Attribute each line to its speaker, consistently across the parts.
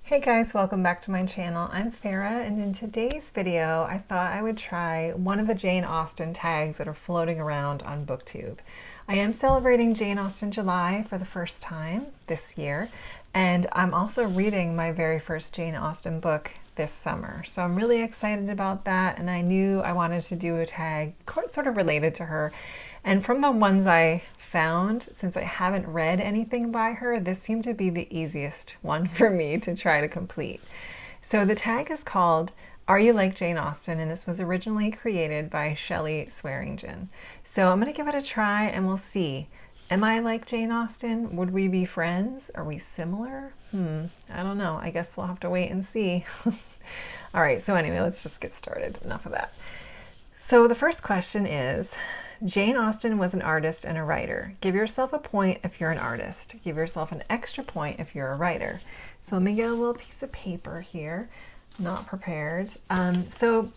Speaker 1: Hey guys, welcome back to my channel. I'm Farah, and in today's video I thought I would try one of the Jane Austen tags that are floating around on BookTube. I am celebrating Jane Austen July for the first time this year, and I'm also reading my very first Jane Austen book this summer. So I'm really excited about that, and I knew I wanted to do a tag sort of related to her. And from the ones I found, since I haven't read anything by her, this seemed to be the easiest one for me to try to complete. So the tag is called Are You Like Jane Austen? And this was originally created by Shelly Swearingen. So I'm going to give it a try and we'll see. Am I like Jane Austen? Would we be friends? Are we similar? I don't know. I guess we'll have to wait and see. All right, so anyway, let's just get started. Enough of that. So the first question is, Jane Austen was an artist and a writer. Give yourself a point if you're an artist. Give yourself an extra point if you're a writer. So let me get a little piece of paper here. Not prepared. So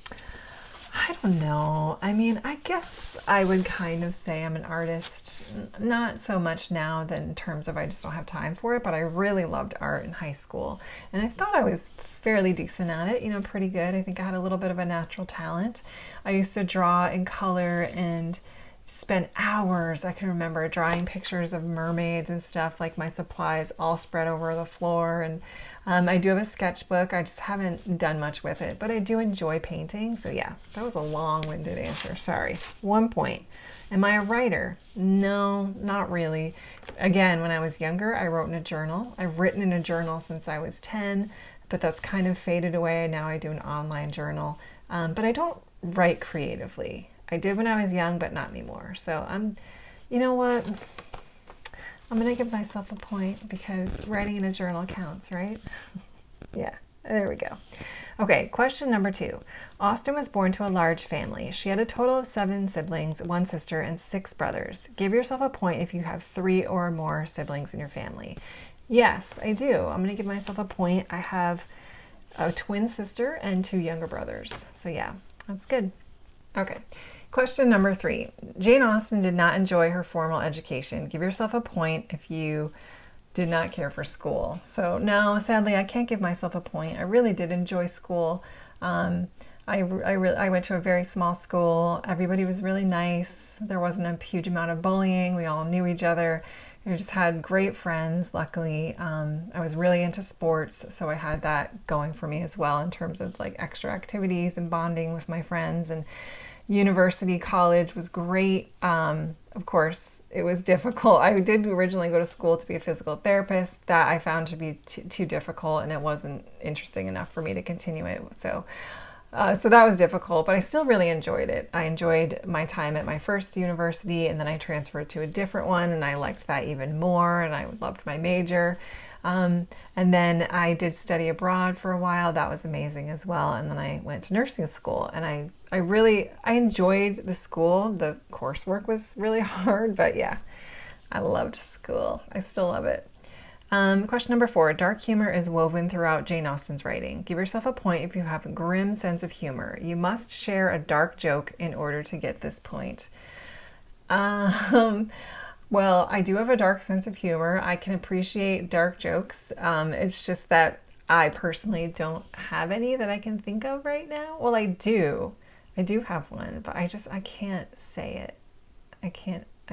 Speaker 1: I don't know. I mean, I guess I would kind of say I'm an artist. Not so much now than in terms of I just don't have time for it, but I really loved art in high school. And I thought I was fairly decent at it, pretty good. I think I had a little bit of a natural talent. I used to draw in color and spend hours. I can remember drawing pictures of mermaids and stuff, like my supplies all spread over the floor. And I do have a sketchbook. I just haven't done much with it, but I do enjoy painting. So yeah, that was a long-winded answer. Sorry. 1 point. Am I a writer? No, not really. Again, when I was younger, I wrote in a journal. I've written in a journal since I was 10, but that's kind of faded away. Now I do an online journal, but I don't write creatively. I did when I was young, but not anymore. So you know what? I'm going to give myself a point because writing in a journal counts, right? Yeah, there we go. Okay, question number 2. Austen was born to a large family. She had a total of 7 siblings, 1 sister, and 6 brothers. Give yourself a point if you have 3 or more siblings in your family. Yes, I do. I'm going to give myself a point. I have a twin sister and 2 younger brothers. So yeah, that's good. Okay. Question number 3. Jane Austen did not enjoy her formal education. Give yourself a point if you did not care for school. So no, sadly, I can't give myself a point. I really did enjoy school. I went to a very small school. Everybody was really nice. There wasn't a huge amount of bullying. We all knew each other. We just had great friends, luckily. I was really into sports, so I had that going for me as well in terms of like extra activities and bonding with my friends. And university, college was great. Of course, it was difficult. I did originally go to school to be a physical therapist. That I found to be too difficult, and it wasn't interesting enough for me to continue it. So that was difficult, but I still really enjoyed it. I enjoyed my time at my first university, and then I transferred to a different one, and I liked that even more, and I loved my major. And then I did study abroad for a while. That was amazing as well. And then I went to nursing school, and I enjoyed the school. The coursework was really hard, but yeah, I loved school. I still love it. Question number 4. Dark humor is woven throughout Jane Austen's writing. Give yourself a point if you have a grim sense of humor. You must share a dark joke in order to get this point. Well, I do have a dark sense of humor. I can appreciate dark jokes. It's just that I personally don't have any that I can think of right now. Well, I do. I do have one, but I can't say it. I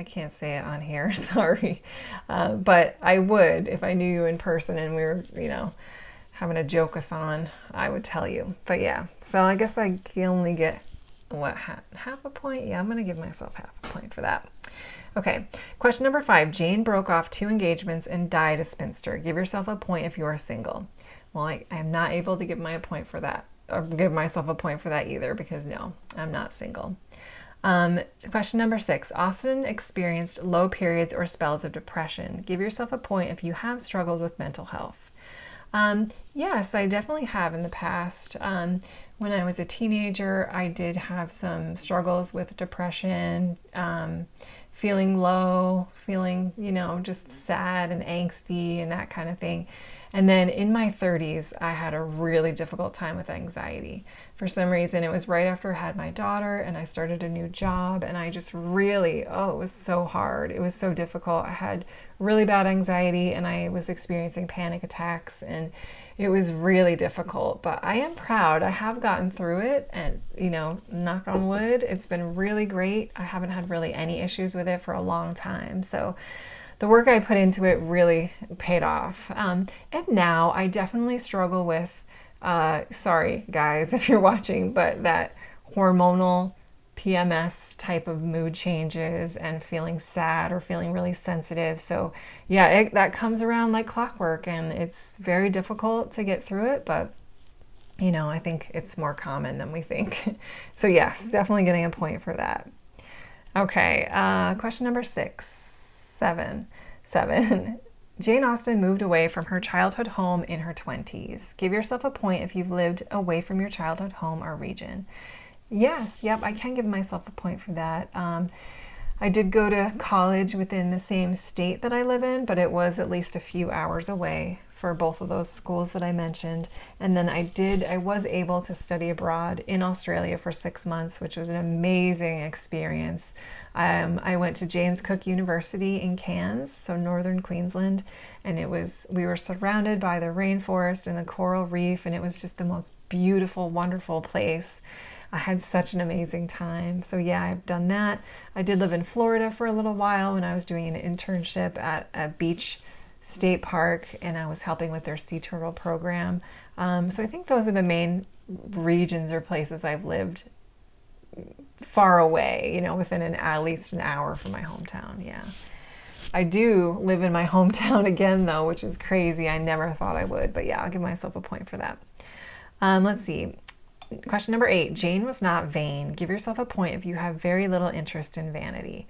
Speaker 1: can't say it on here. Sorry. But I would if I knew you in person and we were, having a joke-a-thon, I would tell you. But yeah, so I guess I can only get, half a point? Yeah, I'm going to give myself half a point for that. Okay, question number 5. Jane broke off 2 engagements and died a spinster. Give yourself a point if you are single. Well, I am not able to give myself a point for that either, because no, I'm not single. Question number 6. Austen experienced low periods or spells of depression. Give yourself a point if you have struggled with mental health. Yes, I definitely have in the past. When I was a teenager, I did have some struggles with depression, feeling low, feeling, just sad and angsty and that kind of thing. And then in my 30s, I had a really difficult time with anxiety. For some reason, it was right after I had my daughter and I started a new job, and I just really, it was so hard. It was so difficult. I had really bad anxiety and I was experiencing panic attacks, and it was really difficult, but I am proud. I have gotten through it, and knock on wood, it's been really great. I haven't had really any issues with it for a long time. So the work I put into it really paid off. And now I definitely struggle with, sorry guys if you're watching, but that hormonal PMS type of mood changes and feeling sad or feeling really sensitive. So yeah, that comes around like clockwork, and it's very difficult to get through it, but I think it's more common than we think. So yes, definitely getting a point for that. Okay, question number 7. Jane Austen moved away from her childhood home in her 20s. Give yourself a point if you've lived away from your childhood home or region. Yes, yep, I can give myself a point for that. I did go to college within the same state that I live in, but it was at least a few hours away for both of those schools that I mentioned. And then I was able to study abroad in Australia for 6 months, which was an amazing experience. I went to James Cook University in Cairns, so northern Queensland, and we were surrounded by the rainforest and the coral reef, and it was just the most beautiful, wonderful place. I had such an amazing time. So yeah, I've done that. I did live in Florida for a little while when I was doing an internship at a beach state park, and I was helping with their sea turtle program. So I think those are the main regions or places I've lived far away, within at least an hour from my hometown. Yeah. I do live in my hometown again though, which is crazy. I never thought I would, but yeah, I'll give myself a point for that. Let's see. Question number 8, Jane was not vain. Give yourself a point if you have very little interest in vanity.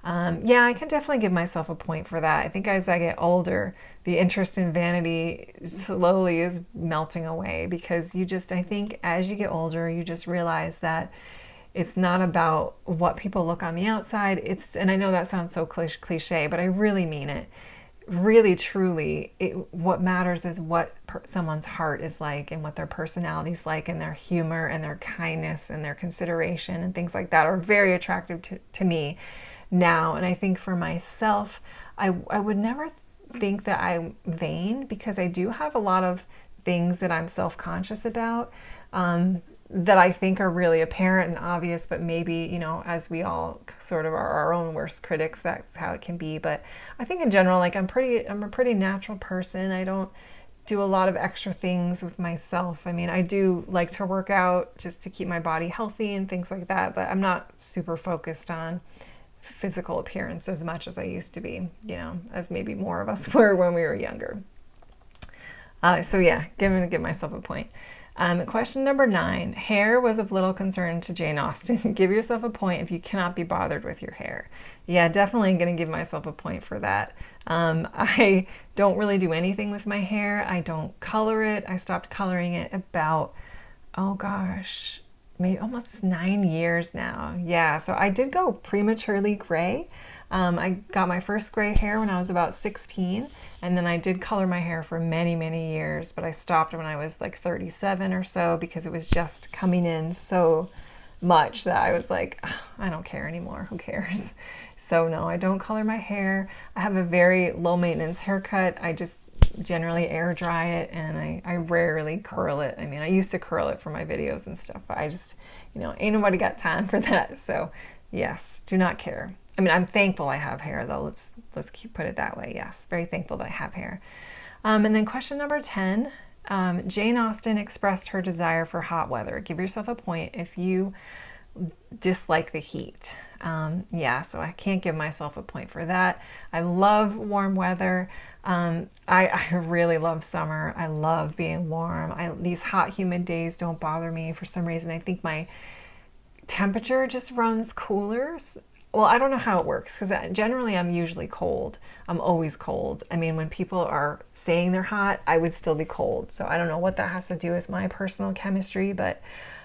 Speaker 1: Yeah, I can definitely give myself a point for that. I think as I get older, the interest in vanity slowly is melting away, because I think as you get older, you just realize that it's not about what people look on the outside. And I know that sounds so cliche, but I really mean it. Really, truly, what matters is what someone's heart is like, and what their personality is like, and their humor and their kindness and their consideration and things like that are very attractive to me now. And I think for myself, I would never think that I'm vain, because I do have a lot of things that I'm self-conscious about, that I think are really apparent and obvious, but maybe, as we all sort of are our own worst critics, that's how it can be. But I think in general, like I'm a pretty natural person. I don't do a lot of extra things with myself. I mean, I do like to work out just to keep my body healthy and things like that, but I'm not super focused on physical appearance as much as I used to be, as maybe more of us were when we were younger. So yeah, I'm gonna give myself a point. Question number 9, hair was of little concern to Jane Austen. Give yourself a point if you cannot be bothered with your hair. Yeah, definitely going to give myself a point for that. I don't really do anything with my hair. I don't color it. I stopped coloring it about, maybe almost 9 years now. Yeah, so I did go prematurely gray. I got my first gray hair when I was about 16, and then I did color my hair for many, many years, but I stopped when I was like 37 or so, because it was just coming in so much that I was like, I don't care anymore. Who cares? So no, I don't color my hair. I have a very low maintenance haircut. I just generally air dry it, and I rarely curl it. I mean, I used to curl it for my videos and stuff, but I just, ain't nobody got time for that. So yes, do not care. I mean, I'm thankful I have hair though. Let's put it that way. Yes, very thankful that I have hair. And then question number 10, Jane Austen expressed her desire for hot weather. Give yourself a point if you dislike the heat. Yeah, so I can't give myself a point for that. I love warm weather. I really love summer. I love being warm. These hot, humid days don't bother me for some reason. I think my temperature just runs cooler. Well, I don't know how it works, because generally I'm usually cold. I'm always cold. I mean, when people are saying they're hot, I would still be cold. So I don't know what that has to do with my personal chemistry, but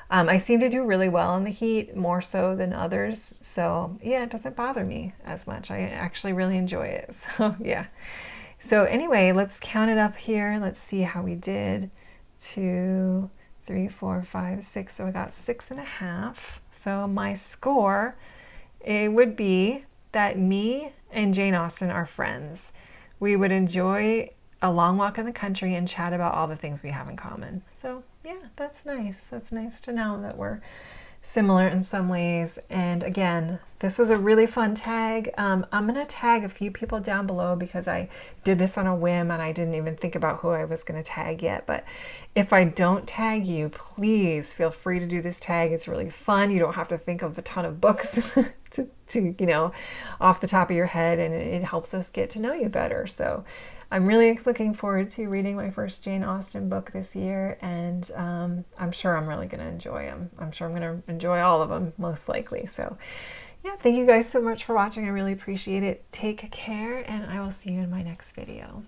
Speaker 1: I seem to do really well in the heat, more so than others. So yeah, it doesn't bother me as much. I actually really enjoy it. So yeah. So anyway, let's count it up here. Let's see how we did. 2, 3, 4, 5, 6. So I got 6.5. So my score, it would be that me and Jane Austen are friends. We would enjoy a long walk in the country and chat about all the things we have in common. So yeah, that's nice. That's nice to know that we're similar in some ways. And again, this was a really fun tag. I'm gonna tag a few people down below because I did this on a whim and I didn't even think about who I was gonna tag yet. But if I don't tag you, please feel free to do this tag. It's really fun. You don't have to think of a ton of books to you know, off the top of your head, and it helps us get to know you better. So I'm really looking forward to reading my first Jane Austen book this year, and I'm sure I'm really going to enjoy them. I'm sure I'm going to enjoy all of them, most likely. So yeah, thank you guys so much for watching. I really appreciate it. Take care, and I will see you in my next video.